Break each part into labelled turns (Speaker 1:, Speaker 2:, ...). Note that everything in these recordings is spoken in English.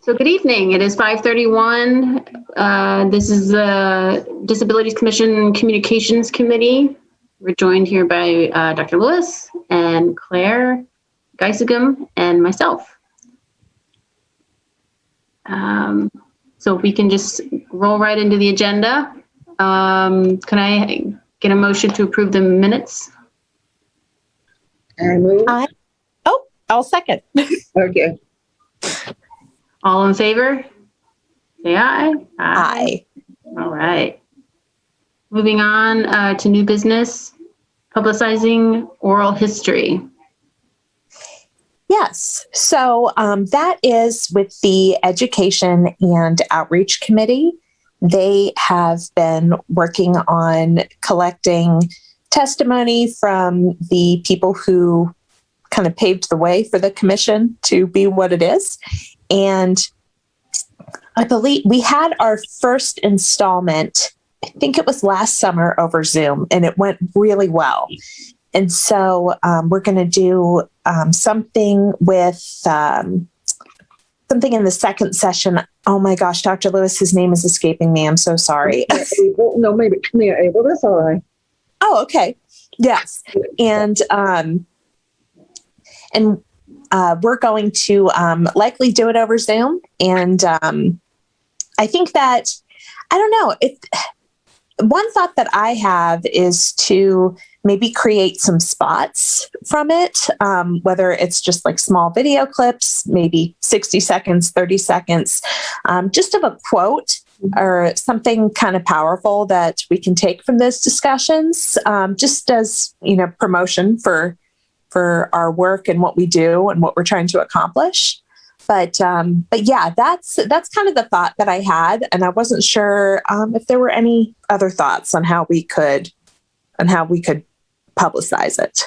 Speaker 1: So good evening. It is 5:31. This is the Disabilities Commission Communications Committee. We're joined here by Dr. Lewis and Claire Geisigum and myself. So if we can just roll right into the agenda. Can I get a motion to approve the minutes?
Speaker 2: I move.
Speaker 3: I'll second.
Speaker 2: Okay.
Speaker 1: All in favor? Say aye.
Speaker 3: Aye.
Speaker 1: All right. Moving on to new business, publicizing oral history.
Speaker 3: Yes. So that is with the Education and Outreach Committee. They have been working on collecting testimony from the people who kind of paved the way for the commission to be what it is. And I believe we had our first installment, I think it was last summer over Zoom, and it went really well. And so we're going to do something with something in the second session. Oh my gosh, Dr. Lewis, his name is escaping me. I'm so sorry.
Speaker 2: Abel. No, maybe Mayor Abel. That's all right.
Speaker 3: Oh, okay. Yes. And we're going to likely do it over Zoom. And I think that, I don't know, one thought that I have is to maybe create some spots from it, whether it's just like small video clips, maybe 60 seconds, 30 seconds, just of a quote or something kind of powerful that we can take from those discussions, just as, promotion for our work and what we do and what we're trying to accomplish. But yeah, that's kind of the thought that I had. And I wasn't sure if there were any other thoughts on how we could publicize it.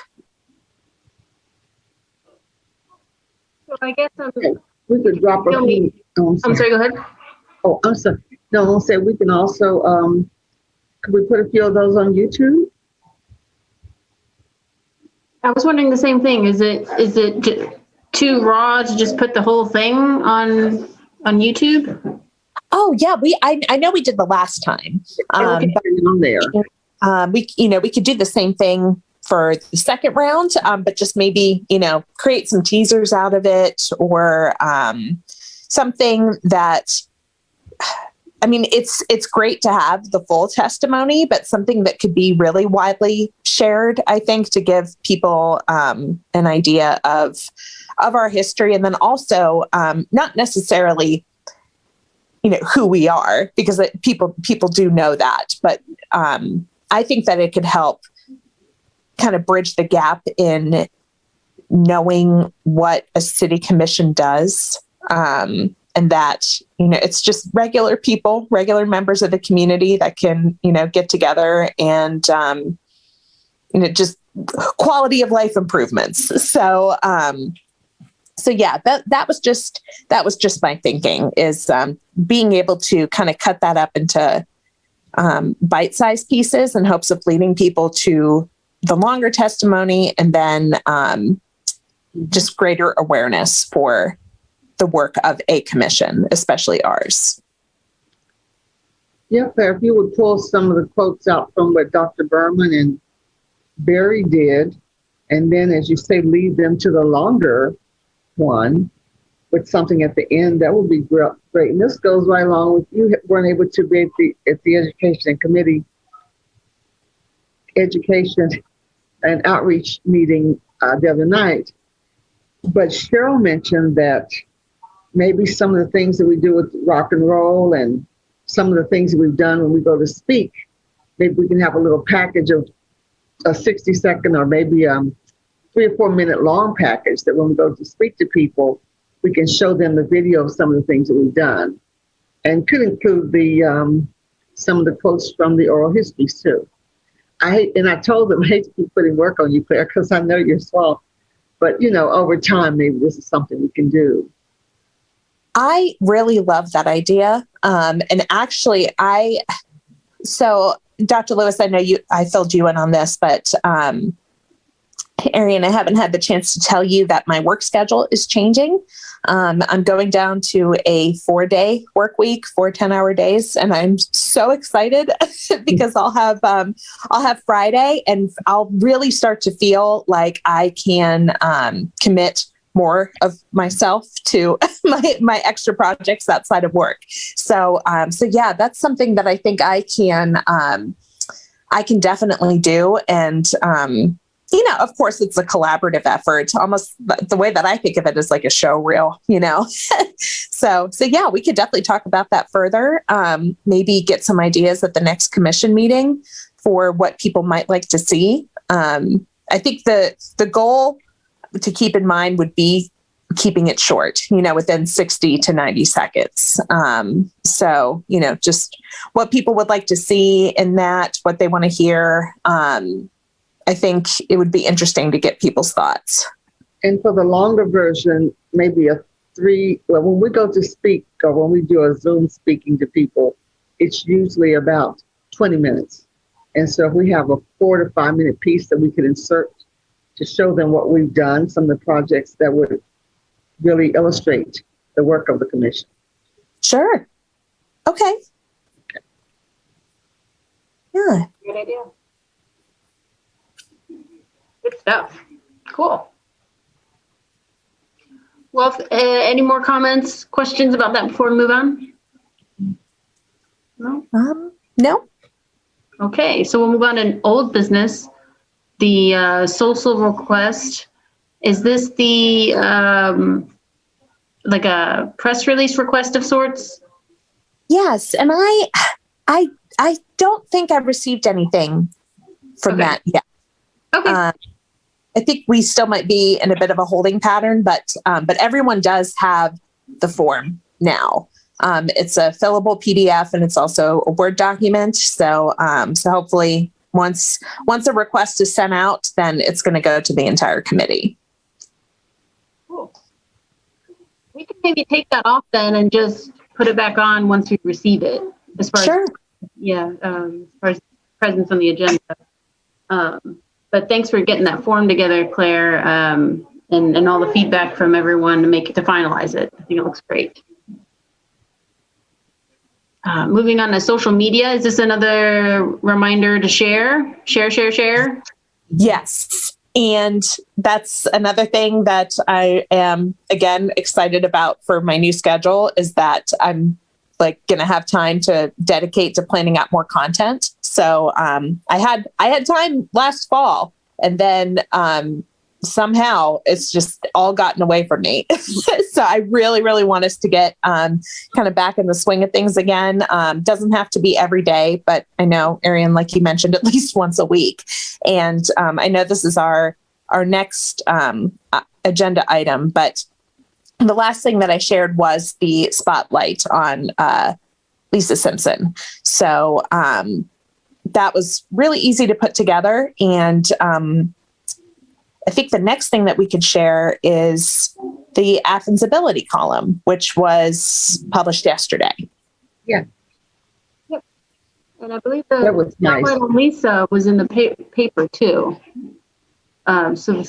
Speaker 1: So I guess
Speaker 2: we could drop a few.
Speaker 1: I'm sorry, go ahead.
Speaker 2: Oh, I'm sorry. No, I'll say we can also, could we put a few of those on YouTube?
Speaker 1: I was wondering the same thing. Is it too raw to just put the whole thing on YouTube?
Speaker 3: Oh yeah, I know we did the last time.
Speaker 2: On there.
Speaker 3: We could do the same thing for the second round, but just maybe create some teasers out of it or something that. I mean, it's great to have the full testimony, but something that could be really widely shared, I think, to give people an idea of our history. And then also not necessarily, who we are, because people do know that. But I think that it could help kind of bridge the gap in knowing what a city commission does. And that, it's just regular people, regular members of the community that can, get together and, just quality of life improvements. So yeah, that was just my thinking is being able to kind of cut that up into bite-sized pieces in hopes of leading people to the longer testimony and then just greater awareness for the work of a commission, especially ours.
Speaker 2: Yeah, Claire, if you would pull some of the quotes out from what Dr. Berman and Barry did, and then, as you say, lead them to the longer one with something at the end, that would be great. And this goes right along with you weren't able to be at the Education Committee, Education and Outreach meeting the other night. But Cheryl mentioned that maybe some of the things that we do with rock and roll and some of the things that we've done when we go to speak, maybe we can have a little package of a 60-second or maybe 3 or 4 minute long package that when we go to speak to people, we can show them the video of some of the things that we've done, and could include the some of the quotes from the oral histories too. I told them I hate to keep putting work on you, Claire, because I know you're small, but over time maybe this is something we can do.
Speaker 3: I really love that idea. And actually, so Dr. Lewis, I know I filled you in on this, but Arian, I haven't had the chance to tell you that my work schedule is changing. I'm going down to a 4-day work week, 4 10-hour days, and I'm so excited because I'll have Friday, and I'll really start to feel like I can commit more of myself to my extra projects outside of work. So yeah, that's something that I think I can definitely do, and of course, it's a collaborative effort. Almost the way that I think of it is like a show reel, So yeah, we could definitely talk about that further. Maybe get some ideas at the next commission meeting for what people might like to see. I think the goal to keep in mind would be keeping it short, within 60 to 90 seconds. So, just what people would like to see in that, what they want to hear. I think it would be interesting to get people's thoughts.
Speaker 2: And for the longer version, maybe when we go to speak or when we do a Zoom speaking to people, it's usually about 20 minutes. And so if we have a 4 to 5 minute piece that we could insert to show them what we've done, some of the projects that would really illustrate the work of the commission.
Speaker 3: Sure. Okay. Yeah.
Speaker 1: Good idea. Good stuff. Cool. Well, any more comments, questions about that before we move on? No?
Speaker 3: No.
Speaker 1: Okay, so we'll move on to old business. The social request. Is this the like a press release request of sorts?
Speaker 3: Yes, and I don't think I've received anything from that yet.
Speaker 1: Okay.
Speaker 3: I think we still might be in a bit of a holding pattern, but everyone does have the form now. It's a fillable PDF and it's also a Word document. So hopefully once a request is sent out, then it's going to go to the entire committee.
Speaker 1: Cool. We can maybe take that off then and just put it back on once we receive it. As far
Speaker 3: Sure.
Speaker 1: as far as presence on the agenda. But thanks for getting that form together, Claire, and all the feedback from everyone to finalize it. I think it looks great. Moving on to social media, is this another reminder to share? Share?
Speaker 3: Yes. And that's another thing that I am, again, excited about for my new schedule is that I'm going to have time to dedicate to planning out more content. So I had time last fall, and then somehow it's just all gotten away from me. So I really, really want us to get kind of back in the swing of things again. Doesn't have to be every day, but I know, Arian, like you mentioned, at least once a week. And I know this is our next agenda item, but the last thing that I shared was the spotlight on Lisa Simpson. So that was really easy to put together. And I think the next thing that we could share is the Athens Ability column, which was published yesterday.
Speaker 2: Yeah.
Speaker 1: Yep. And I believe the
Speaker 2: That was nice.
Speaker 1: spotlight on Lisa was in the paper too. So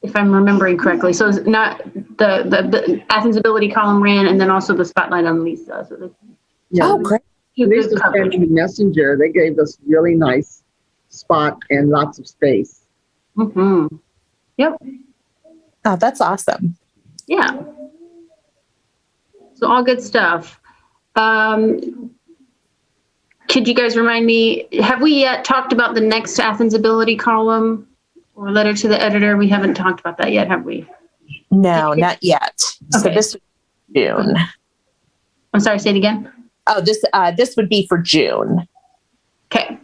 Speaker 1: if I'm remembering correctly, so it's not the Athens Ability column ran, and then also the spotlight on Lisa. So
Speaker 3: Oh, great.
Speaker 2: Lisa sent me Messenger. They gave us really nice spot and lots of space.
Speaker 1: Mm-hmm. Yep.
Speaker 3: Oh, that's awesome.
Speaker 1: Yeah. So all good stuff. Could you guys remind me, have we yet talked about the next Athens Ability column or letter to the editor? We haven't talked about that yet, have we?
Speaker 3: No, not yet. So
Speaker 1: Okay.
Speaker 3: this June.
Speaker 1: I'm sorry, say it again.
Speaker 3: Oh, this would be for June.
Speaker 1: Okay.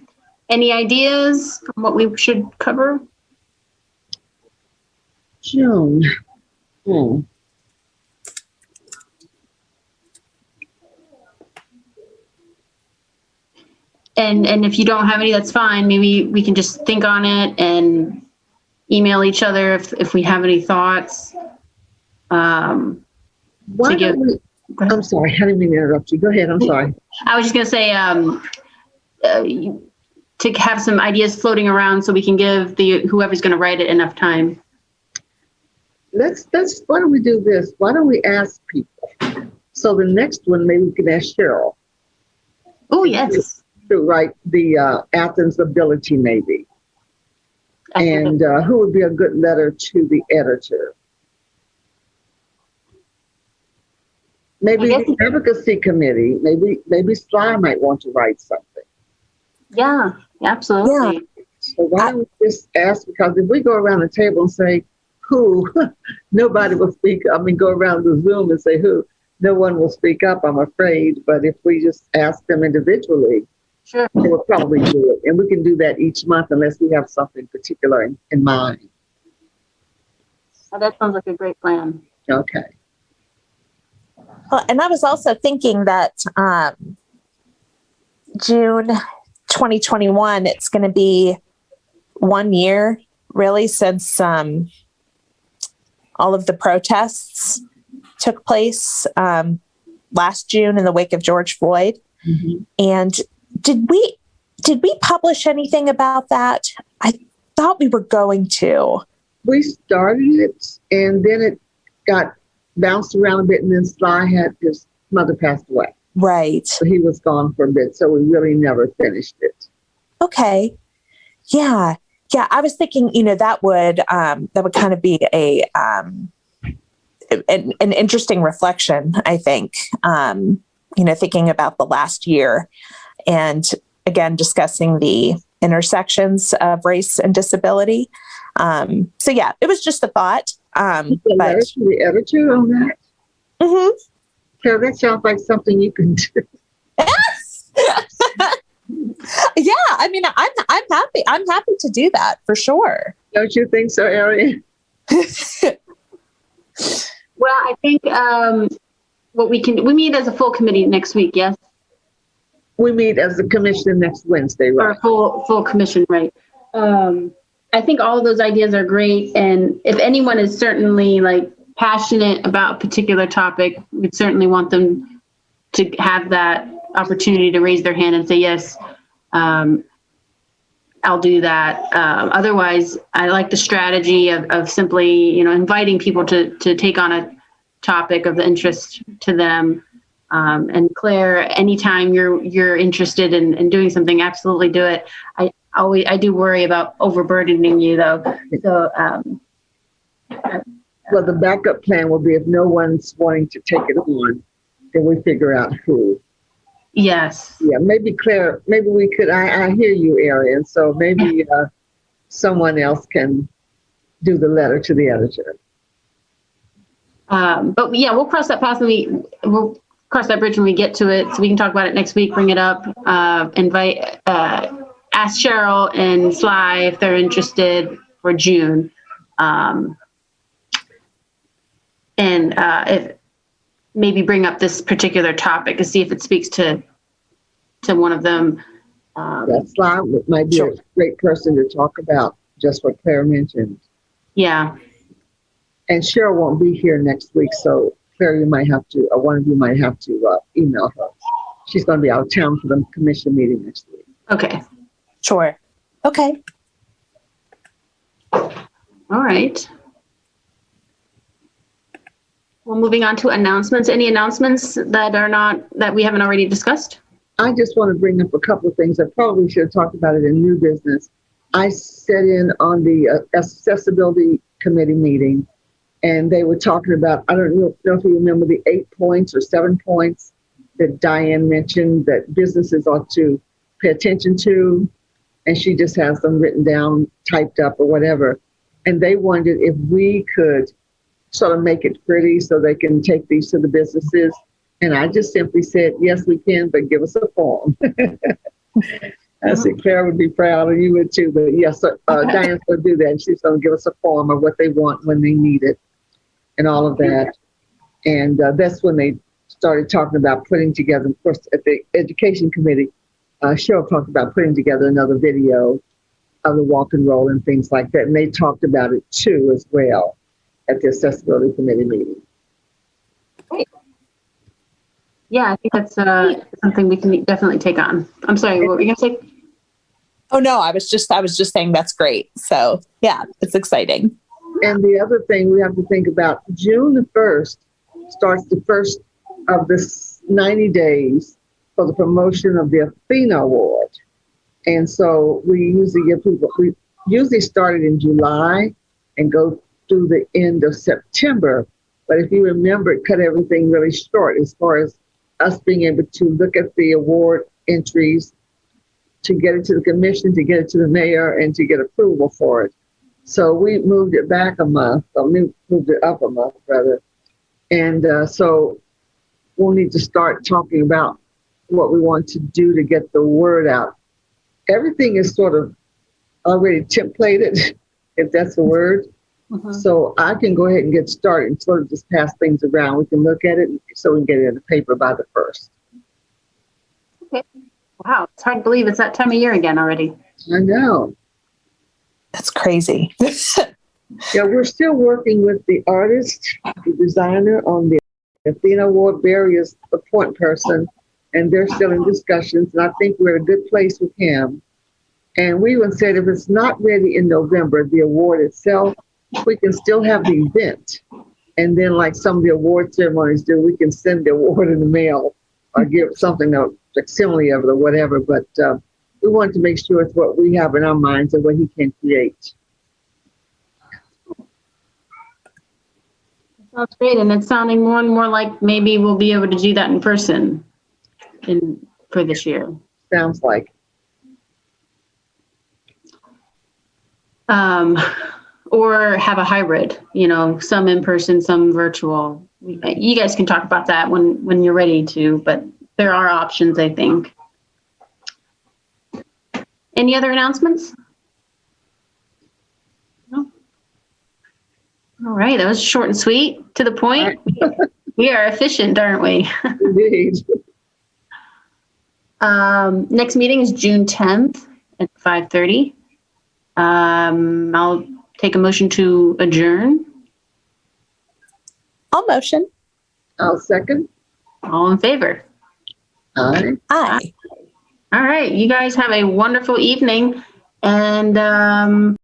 Speaker 1: Any ideas on what we should cover?
Speaker 2: June.
Speaker 1: And if you don't have any, that's fine. Maybe we can just think on it and email each other if we have any thoughts.
Speaker 2: Why don't we, I'm sorry, I didn't mean to interrupt you. Go ahead. I'm sorry.
Speaker 1: I was just going to say, to have some ideas floating around so we can give whoever's going to write it enough time.
Speaker 2: Why don't we do this? Why don't we ask people? So the next one, maybe we can ask Cheryl
Speaker 1: Oh, yes.
Speaker 2: to write the Athens ability, maybe. And who would be a good letter to the editor? Maybe the advocacy committee. Maybe Sly might want to write something.
Speaker 1: Yeah, absolutely.
Speaker 3: Yeah.
Speaker 2: So why don't we just ask? Because if we go around the table and say who, nobody will speak. I mean, go around the Zoom and say who, no one will speak up, I'm afraid. But if we just ask them individually,
Speaker 1: sure,
Speaker 2: they will probably do it. And we can do that each month unless we have something particular in mind.
Speaker 1: Oh, that sounds like a great plan.
Speaker 2: Okay.
Speaker 3: Well, and I was also thinking that June 2021, it's going to be 1 year really since all of the protests took place last June in the wake of George Floyd.
Speaker 2: Mm-hmm.
Speaker 3: And did we publish anything about that? I thought we were going to.
Speaker 2: We started it, and then it got bounced around a bit, and then Sly had his mother passed away.
Speaker 3: Right.
Speaker 2: So he was gone for a bit, so we really never finished it.
Speaker 3: Okay. Yeah. Yeah. I was thinking, that would kind of be an interesting reflection, I think, thinking about the last year and again, discussing the intersections of race and disability. So yeah, it was just a thought. But
Speaker 2: letter to the editor on that?
Speaker 3: Mm-hmm.
Speaker 2: So that sounds like something you can do.
Speaker 3: Yes. Yeah, I mean, I'm happy. I'm happy to do that for sure.
Speaker 2: Don't you think so, Arian?
Speaker 1: Well, I think what we meet as a full committee next week, yes?
Speaker 2: We meet as a commission next Wednesday, right?
Speaker 1: Or full commission, right? I think all of those ideas are great, and if anyone is certainly passionate about a particular topic, we'd certainly want them to have that opportunity to raise their hand and say, yes, I'll do that. Otherwise, I like the strategy of simply, inviting people to take on a topic of interest to them. And Claire, anytime you're interested in doing something, absolutely do it. I do worry about overburdening you though. So,
Speaker 2: well, the backup plan will be if no one's wanting to take it on, then we figure out who.
Speaker 1: Yes.
Speaker 2: Yeah, maybe Claire, maybe we could, I hear you, Arian. So maybe someone else can do the letter to the editor.
Speaker 1: But yeah, we'll cross that path we'll cross that bridge when we get to it. So we can talk about it next week, bring it up, ask Cheryl and Sly if they're interested for June. And if maybe bring up this particular topic and see if it speaks to one of them.
Speaker 2: Sly might be a great person to talk about just what Claire mentioned.
Speaker 1: Yeah.
Speaker 2: And Cheryl won't be here next week, so Claire, you might have to, or one of you might have to email her. She's going to be out of town for the commission meeting next week.
Speaker 1: Okay.
Speaker 3: Sure. Okay.
Speaker 1: All right. Well, moving on to announcements. Any announcements that we haven't already discussed?
Speaker 2: I just want to bring up a couple of things. I probably should have talked about it in new business. I sat in on the accessibility committee meeting, and they were talking about, I don't know if you remember the 8 points or 7 points that Diane mentioned that businesses ought to pay attention to. And she just has them written down, typed up or whatever. And they wondered if we could sort of make it pretty so they can take these to the businesses. And I just simply said, yes, we can, but give us a form. I said, Claire would be proud, and you would too. But yes, Diane's going to do that. And she's going to give us a form of what they want when they need it and all of that. And that's when they started talking about putting together, of course, at the education committee, Cheryl talked about putting together another video of the walk and roll and things like that. And they talked about it too as well at the accessibility committee meeting.
Speaker 1: Great. Yeah, I think that's something we can definitely take on. I'm sorry, what were you going to say?
Speaker 3: Oh no, I was just saying that's great. So yeah, it's exciting.
Speaker 2: And the other thing we have to think about, June the 1st starts the first of this 90 days for the promotion of the Athena Award. And so we usually start it in July and go through the end of September. But if you remember, it cut everything really short as far as us being able to look at the award entries, to get it to the commission, to get it to the mayor, and to get approval for it. So we moved it back a month, or moved it up a month rather. And so we'll need to start talking about what we want to do to get the word out. Everything is sort of already templated, if that's a word.
Speaker 1: Mhm.
Speaker 2: So I can go ahead and get started and sort of just pass things around. We can look at it so we can get it in the paper by the 1st.
Speaker 1: Okay. Wow, it's hard to believe it's that time of year again already.
Speaker 2: I know.
Speaker 3: That's crazy.
Speaker 2: Yeah, we're still working with the artist, the designer on the Athena Award. Barry is the point person, and they're still in discussions. And I think we're in a good place with him. And we even said if it's not ready in November, the award itself, we can still have the event. And then, like some of the award ceremonies do, we can send the award in the mail or give something, a facsimile of it or whatever. But we wanted to make sure it's what we have in our minds and what he can create.
Speaker 1: Sounds great, and it's sounding more and more like maybe we'll be able to do that in person for this year.
Speaker 2: Sounds like.
Speaker 1: Or have a hybrid, some in person, some virtual. You guys can talk about that when you're ready to, but there are options, I think. Any other announcements? No. All right, that was short and sweet, to the point. We are efficient, aren't we?
Speaker 2: Indeed.
Speaker 1: Next meeting is June 10th at 5:30. I'll take a motion to adjourn.
Speaker 3: I'll motion.
Speaker 2: I'll second.
Speaker 1: All in favor?
Speaker 2: Aye.
Speaker 3: Aye.
Speaker 1: All right, you guys have a wonderful evening, and